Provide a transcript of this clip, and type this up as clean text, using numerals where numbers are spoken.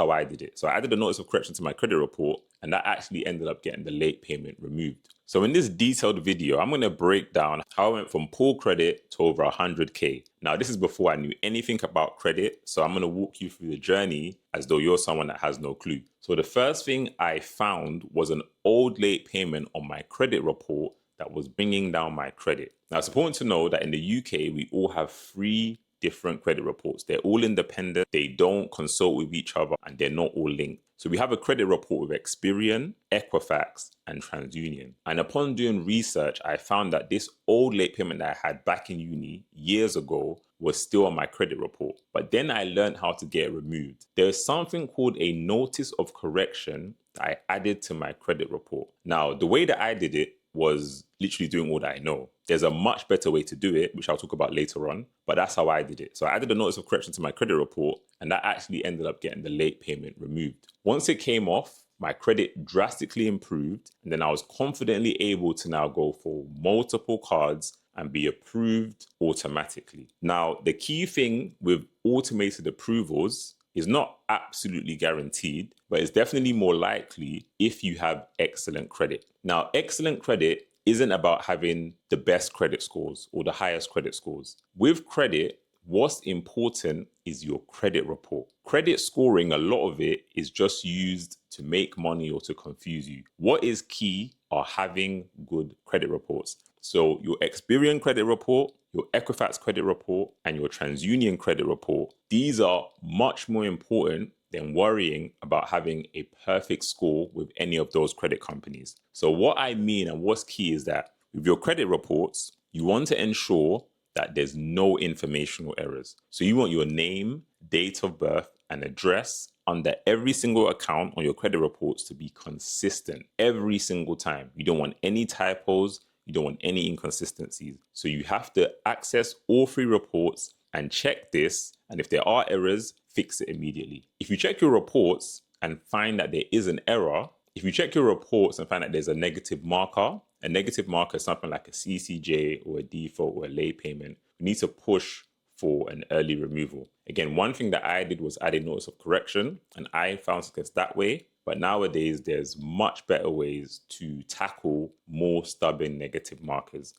how I did it. So I added a notice of correction to my credit report, and that actually ended up getting the late payment removed. So in this detailed video, I'm going to break down how I went from poor credit to over 100K. Now, this is before I knew anything about credit. So I'm going to walk you through the journey as though you're someone that has no clue. So the first thing I found was an old late payment on my credit report that was bringing down my credit. Now, it's important to know that in the UK, we all have 3 different credit reports. They're all independent, they don't consult with each other, and they're not all linked. So we have a credit report with Experian, Equifax, and TransUnion. And upon doing research, I found that this old late payment that I had back in uni years ago was still on my credit report. But then I learned how to get it removed. There is something called a notice of correction that I added to my credit report. Now, the way that I did it was literally doing all that I know. There's a much better way to do it, which I'll talk about later on, but that's how I did it. So I added a notice of correction to my credit report, and that actually ended up getting the late payment removed. Once it came off, my credit drastically improved, and then I was confidently able to now go for multiple cards and be approved automatically. Now, the key thing with automated approvals is not absolutely guaranteed, but it's definitely more likely if you have excellent credit. Now, excellent credit isn't about having the best credit scores or the highest credit scores. With credit, what's important is your credit report. Credit scoring, a lot of it is just used to make money or to confuse you. What is key are having good credit reports. So your Experian credit report, your Equifax credit report, and your TransUnion credit report, these are much more important than worrying about having a perfect score with any of those credit companies. So what I mean and what's key is that with your credit reports, you want to ensure that there's no informational errors. So you want your name, date of birth, and address under every single account on your credit reports to be consistent every single time. You don't want any typos. You don't want any inconsistencies. So you have to access all 3 reports and check this. And if there are errors, fix it immediately. If you check your reports and find that there is an error, if you check your reports and find that there's a negative marker is something like a CCJ or a default or a late payment, you need to push for an early removal. Again, one thing that I did was add a notice of correction, and I found success that way. But nowadays, there's much better ways to tackle more stubborn negative markers.